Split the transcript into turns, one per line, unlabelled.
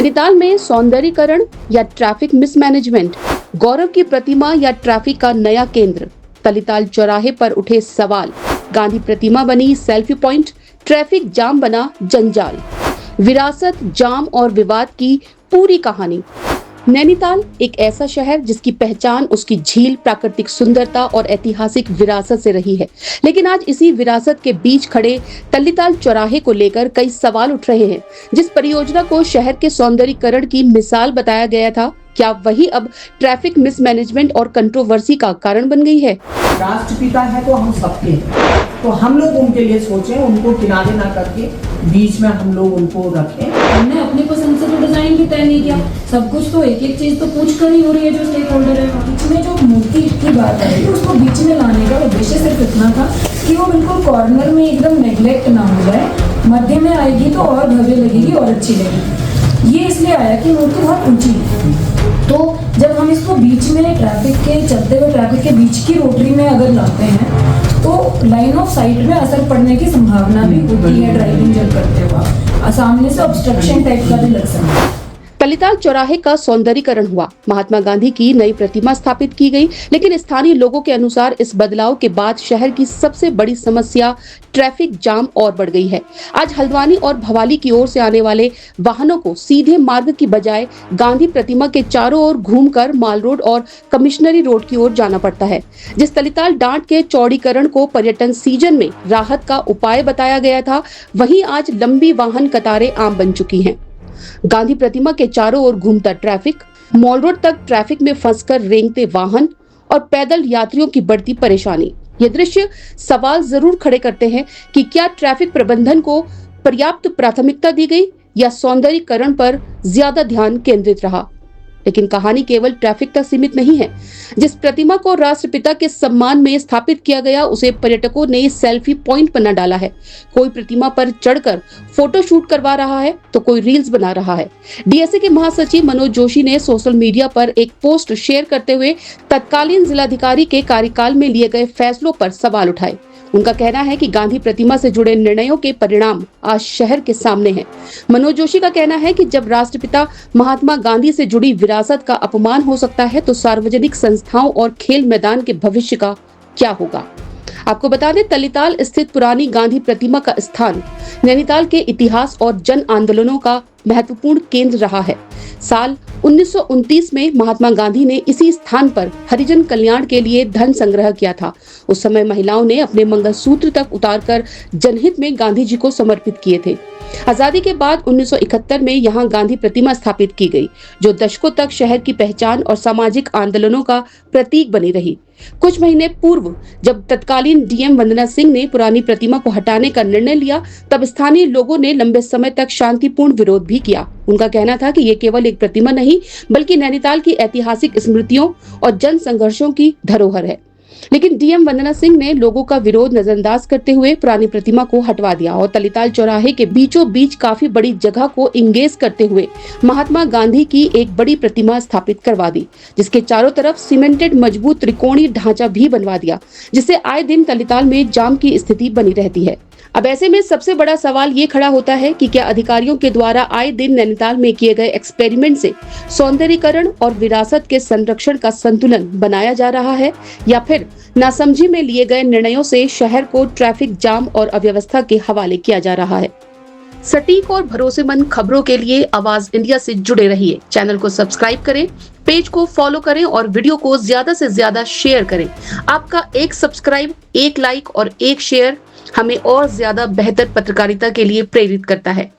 नैनीताल में सौंदर्यीकरण या ट्रैफिक मिसमैनेजमेंट, गौरव की प्रतिमा या ट्रैफिक का नया केंद्र। तलीताल चौराहे पर उठे सवाल, गांधी प्रतिमा बनी सेल्फी पॉइंट, ट्रैफिक जाम बना जंजाल। विरासत, जाम और विवाद की पूरी कहानी। नैनीताल एक ऐसा शहर जिसकी पहचान उसकी झील, प्राकृतिक सुंदरता और ऐतिहासिक विरासत से रही है, लेकिन आज इसी विरासत के बीच खड़े तलीताल चौराहे को लेकर कई सवाल उठ रहे हैं। जिस परियोजना को शहर के सौंदर्यीकरण की मिसाल बताया गया था, क्या वही अब ट्रैफिक मिसमैनेजमेंट और कंट्रोवर्सी का कारण बन गई है?
राष्ट्रपिता है तो हम सबके हैं, तो हम लोग उनके लिए सोचें, उनको किनारे ना करके बीच में हम लोग उनको रखें।
हमने अपनी पसंद से तो डिजाइन भी तय नहीं किया, सब कुछ तो एक एक चीज तो पूछ कर ही हो रही है जो स्टेक होल्डर है। बीच में जो मूर्ति की बात आई, उसको बीच में लाने का उद्देश्य सिर्फ इतना था कि वो बिल्कुल कॉर्नर में एकदम नेग्लेक्ट ना हो जाए, मध्य में आएगी तो और भव्य लगेगी और अच्छी लगेगी। ये इसलिए आया कि मूर्ति बहुत ऊंची है, तो जब हम इसको बीच में ट्रैफिक के चलते हुए ट्रैफिक के बीच की रोटरी में अगर लाते हैं तो लाइन ऑफ साइट में असर पड़ने की संभावना भी होती है। ड्राइविंग जब करते हुआ सामने से ऑब्स्ट्रक्शन टाइप का भी लग सकता है।
तलीताल चौराहे का सौंदर्यीकरण हुआ, महात्मा गांधी की नई प्रतिमा स्थापित की गई, लेकिन स्थानीय लोगों के अनुसार इस बदलाव के बाद शहर की सबसे बड़ी समस्या ट्रैफिक जाम और बढ़ गई है। आज हल्द्वानी और भवाली की ओर से आने वाले वाहनों को सीधे मार्ग की बजाय गांधी प्रतिमा के चारों ओर घूमकर माल रोड और कमिश्नरी रोड की ओर जाना पड़ता है। जिस तलीताल डांट के चौड़ीकरण को पर्यटन सीजन में राहत का उपाय बताया गया था, वहीं आज लंबी वाहन कतारें आम बन चुकी हैं। गांधी प्रतिमा के चारों ओर घूमता ट्रैफिक, मॉल रोड तक ट्रैफिक में फंसकर रेंगते वाहन और पैदल यात्रियों की बढ़ती परेशानी। ये दृश्य सवाल जरूर खड़े करते हैं कि क्या ट्रैफिक प्रबंधन को पर्याप्त प्राथमिकता दी गई या सौंदर्यीकरण पर ज्यादा ध्यान केंद्रित रहा। लेकिन कहानी केवल ट्रैफिक तक सीमित नहीं है। जिस प्रतिमा को राष्ट्रपिता के सम्मान में स्थापित किया गया, उसे पर्यटकों ने सेल्फी पॉइंट बना डाला है। कोई प्रतिमा पर चढ़कर फोटो शूट करवा रहा है तो कोई रील्स बना रहा है। डीएसए के महासचिव मनोज जोशी ने सोशल मीडिया पर एक पोस्ट शेयर करते हुए तत्कालीन जिलाधिकारी के कार्यकाल में लिए गए फैसलों पर सवाल उठाए। उनका कहना है कि गांधी प्रतिमा से जुड़े निर्णयों के परिणाम आज शहर के सामने हैं। मनोज जोशी का कहना है कि जब राष्ट्रपिता महात्मा गांधी से जुड़ी विरासत का अपमान हो सकता है, तो सार्वजनिक संस्थाओं और खेल मैदान के भविष्य का क्या होगा। आपको बता दें, तलीताल स्थित पुरानी गांधी प्रतिमा का स्थान नैनीताल के इतिहास और जन आंदोलनों का महत्वपूर्ण केंद्र रहा है। साल 1929 में महात्मा गांधी ने इसी स्थान पर हरिजन कल्याण के लिए धन संग्रह किया था। उस समय महिलाओं ने अपने मंगलसूत्र तक उतारकर जनहित में गांधी जी को समर्पित किए थे। आजादी के बाद 1971 में यहाँ गांधी प्रतिमा स्थापित की गई, जो दशकों तक शहर की पहचान और सामाजिक आंदोलनों का प्रतीक बनी रही। कुछ महीने पूर्व जब तत्कालीन डीएम वंदना सिंह ने पुरानी प्रतिमा को हटाने का निर्णय लिया, तब स्थानीय लोगों ने लंबे समय तक शांतिपूर्ण विरोध भी किया। उनका कहना था कि ये केवल एक प्रतिमा नहीं, बल्कि नैनीताल की ऐतिहासिक स्मृतियों और जन संघर्षों की धरोहर है। लेकिन डीएम वंदना सिंह ने लोगों का विरोध नजरअंदाज करते हुए पुरानी प्रतिमा को हटवा दिया और तलीताल चौराहे के बीचों बीच काफी बड़ी जगह को इंगेज करते हुए महात्मा गांधी की एक बड़ी प्रतिमा स्थापित करवा दी, जिसके चारों तरफ सीमेंटेड मजबूत त्रिकोणीय ढांचा भी बनवा दिया, जिससे आए दिन तलीताल में जाम की स्थिति बनी रहती है। अब ऐसे में सबसे बड़ा सवाल ये खड़ा होता है कि क्या अधिकारियों के द्वारा आए दिन नैनीताल में किए गए एक्सपेरिमेंट से सौंदर्यीकरण और विरासत के संरक्षण का संतुलन बनाया जा रहा है, या फिर नासमझी में लिए गए निर्णयों से शहर को ट्रैफिक जाम और अव्यवस्था के हवाले किया जा रहा है। सटीक और भरोसेमंद खबरों के लिए आवाज इंडिया से जुड़े रहिए। चैनल को सब्सक्राइब करें, पेज को फॉलो करें और वीडियो को ज्यादा से ज्यादा शेयर करें। आपका एक सब्सक्राइब, एक लाइक और एक शेयर हमें और ज्यादा बेहतर पत्रकारिता के लिए प्रेरित करता है।